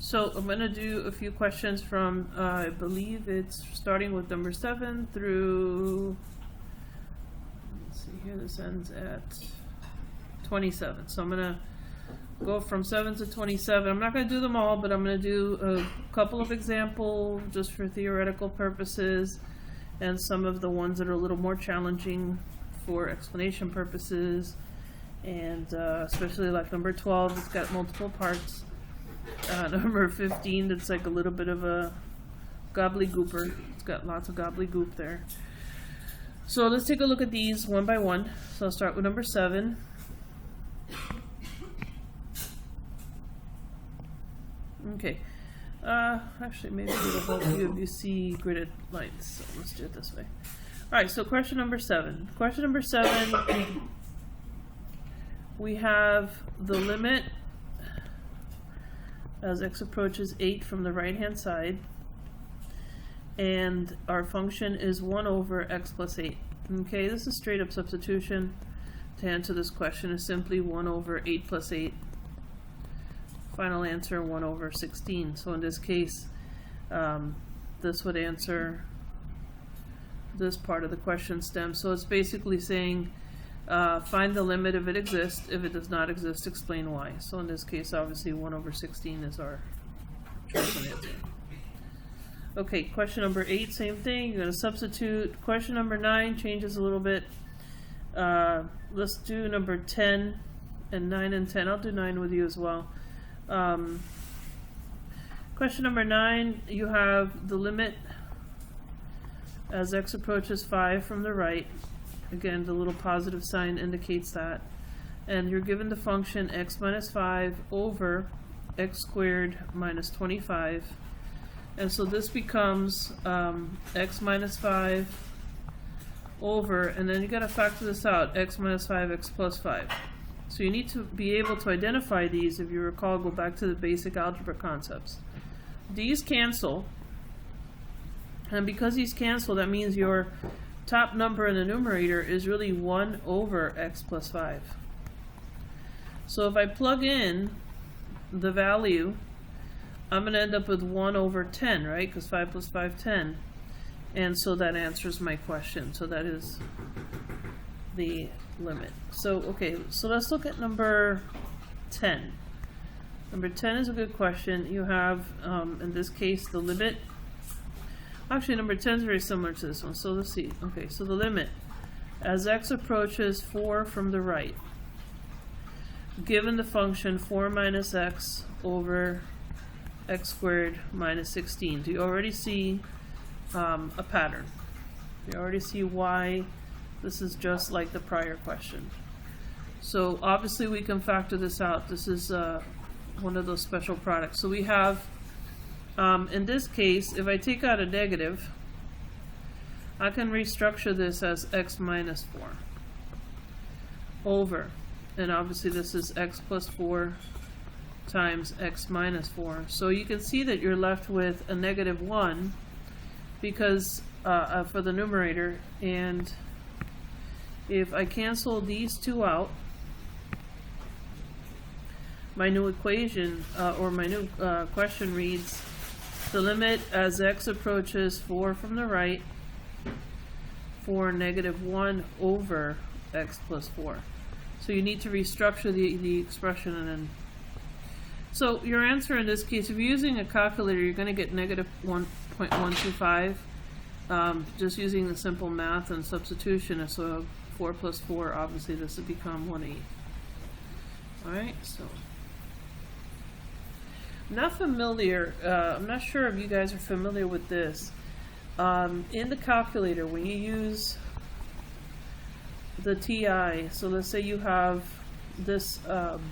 So I'm going to do a few questions from, I believe it's starting with number 7 through, let's see here, this ends at 27. So I'm going to go from 7 to 27. I'm not going to do them all, but I'm going to do a couple of examples just for theoretical purposes, and some of the ones that are a little more challenging for explanation purposes, and especially like number 12, it's got multiple parts. Number 15, that's like a little bit of a gobbledygooper. It's got lots of gobbledygook there. So let's take a look at these one by one. So I'll start with number 7. Okay. Actually, maybe it'll help you if you see gridded lines. So let's do it this way. Alright, so question number 7. Question number 7, we have the limit as x approaches 8 from the right hand side, and our function is 1 over x plus 8. Okay, this is straight up substitution. To answer this question is simply 1 over 8 plus 8. Final answer 1 over 16. So in this case, this would answer this part of the question stem. So it's basically saying find the limit if it exists. If it does not exist, explain why. So in this case, obviously 1 over 16 is our choice and answer. Okay, question number 8, same thing. You're going to substitute. Question number 9 changes a little bit. Let's do number 10 and 9 and 10. I'll do 9 with you as well. Question number 9, you have the limit as x approaches 5 from the right. Again, the little positive sign indicates that. And you're given the function x minus 5 over x squared minus 25. And so this becomes x minus 5 over, and then you got to factor this out, x minus 5, x plus 5. So you need to be able to identify these. If you recall, go back to the basic algebra concepts. These cancel, and because these cancel, that means your top number in the numerator is really 1 over x plus 5. So if I plug in the value, I'm going to end up with 1 over 10, right? Because 5 plus 5, 10. And so that answers my question. So that is the limit. So, okay, so let's look at number 10. Number 10 is a good question. You have, in this case, the limit. Actually, number 10 is very similar to this one. So let's see. Okay, so the limit as x approaches 4 from the right, given the function 4 minus x over x squared minus 16. Do you already see a pattern? You already see why this is just like the prior question. So obviously we can factor this out. This is one of those special products. So we have, in this case, if I take out a negative, I can restructure this as x minus 4 over, and obviously this is x plus 4 times x minus 4. So you can see that you're left with a negative 1 because for the numerator, and if I cancel these two out, my new equation or my new question reads the limit as x approaches 4 from the right for negative 1 over x plus 4. So you need to restructure the expression, and then so your answer in this case, if you're using a calculator, you're going to get negative 1.125 just using the simple math and substitution. So 4 plus 4, obviously this would become 1/8. Alright, so I'm not familiar, I'm not sure if you guys are familiar with this. In the calculator, when you use the TI, so let's say you have this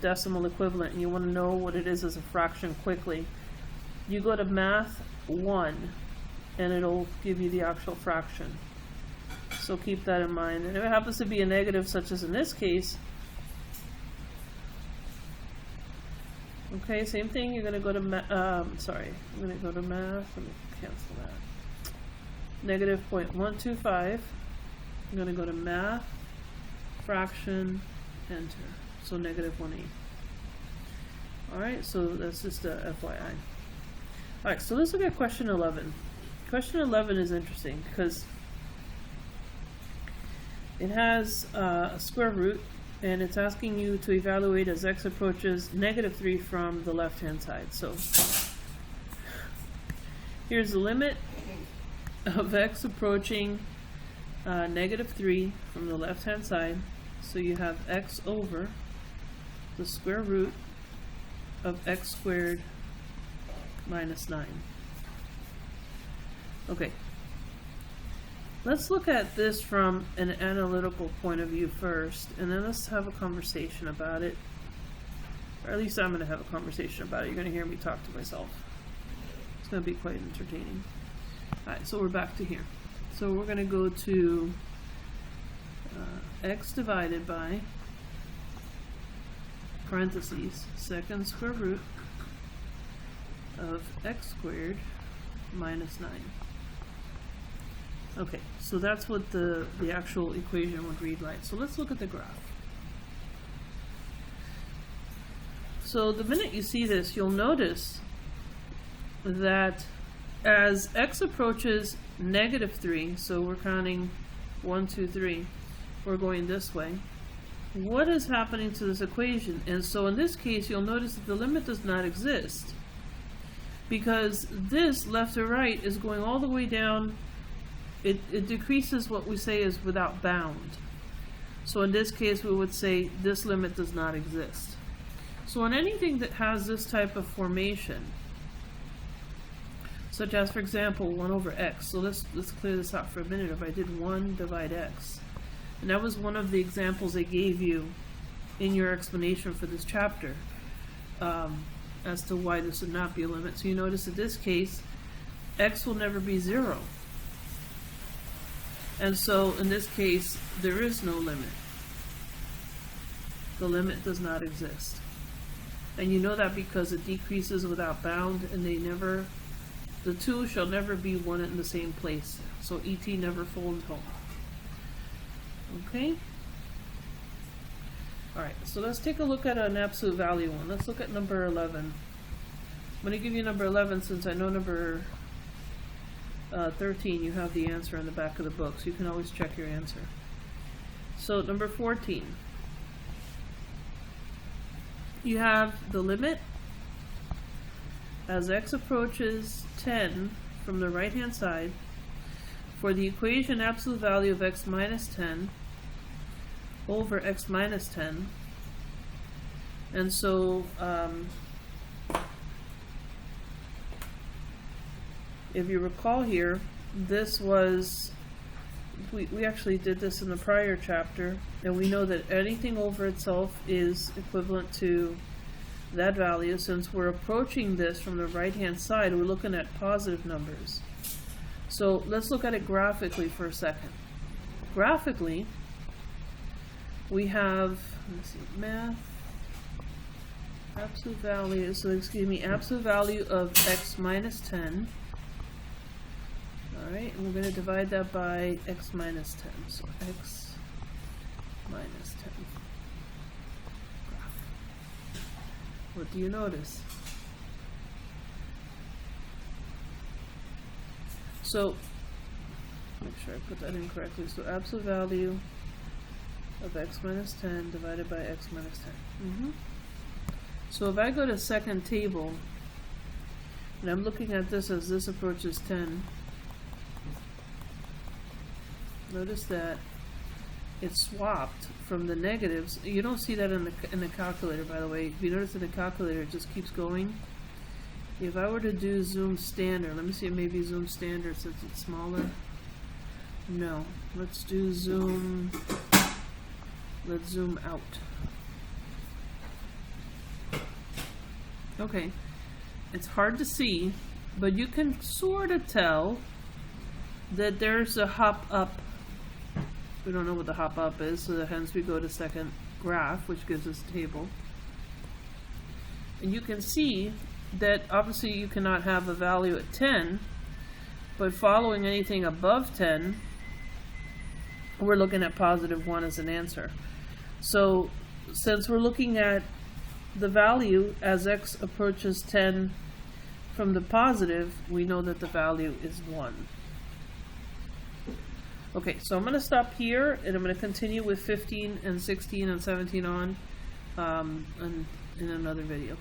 decimal equivalent and you want to know what it is as a fraction quickly, you go to math 1 and it'll give you the actual fraction. So keep that in mind. And if it happens to be a negative, such as in this case, okay, same thing, you're going to go to I'm going to go to math, let me cancel that. Negative 0.125, I'm going to go to math, fraction, enter. So negative 1/8. Alright, so that's just a FYI. Alright, so let's look at question 11. Question 11 is interesting because it has a square root, and it's asking you to evaluate as x approaches -3 from the left-hand side. So here's the limit of x approaching -3 from the left-hand side. So you have x over the square root of x squared minus 9. Okay. Let's look at this from an analytical point of view first, and then let's have a conversation about it. Or at least I'm going to have a conversation about it. You're going to hear me talk to myself. It's going to be quite entertaining. Alright, so we're back to here. So we're going to go to x divided by parentheses second square root of x squared minus 9. Okay, so that's what the actual equation would read like. So let's look at the graph. So the minute you see this, you'll notice that as x approaches -3, so we're counting 1, 2, 3, we're going this way. What is happening to this equation? And so in this case, you'll notice that the limit does not exist, because this left to right is going all the way down. It decreases what we say is without bound. So in this case, we would say this limit does not exist. So in anything that has this type of formation, such as, for example, 1 over x. So let's clear this out for a minute. If I did 1 divide x, and that was one of the examples they gave you in your explanation for this chapter, as to why this would not be a limit. So you notice in this case, x will never be 0. And so in this case, there is no limit. The limit does not exist. And you know that because it decreases without bound, and the two shall never be one in the same place. So ET never folds home. Okay? Alright, so let's take a look at an absolute value one. Let's look at number 11. I'm going to give you number 11 since I know number 13, you have the answer in the back of the book, so you can always check your answer. So number 14. You have the limit as x approaches 10 from the right hand side for the equation absolute value of x minus 10 over x minus 10. And so if you recall here, this was, we actually did this in the prior chapter, and we know that anything over itself is equivalent to that value. Since we're approaching this from the right hand side, we're looking at positive numbers. So let's look at it graphically for a second. Graphically, we have, let's see, math, absolute value, so excuse me, absolute value of x minus 10. Alright, and we're going to divide that by x minus 10. So x minus 10. What do you notice? So, make sure I put that in correctly. So absolute value of x minus 10 divided by x minus 10. So if I go to second table, and I'm looking at this as this approaches 10, notice that it swapped from the negatives. You don't see that in the calculator, by the way. If you notice in the calculator, it just keeps going. If I were to do zoom standard, let me see, maybe zoom standard since it's smaller. No, let's do zoom. Let's zoom out. Okay, it's hard to see, but you can sort of tell that there's a hop up. We don't know what the hop up is, so hence we go to second graph, which gives us a table. And you can see that obviously you cannot have a value at 10, but following anything above 10, we're looking at positive 1 as an answer. So since we're looking at the value as x approaches 10 from the positive, we know that the value is 1. Okay, so I'm going to stop here, and I'm going to continue with 15 and 16 and 17 on in another video.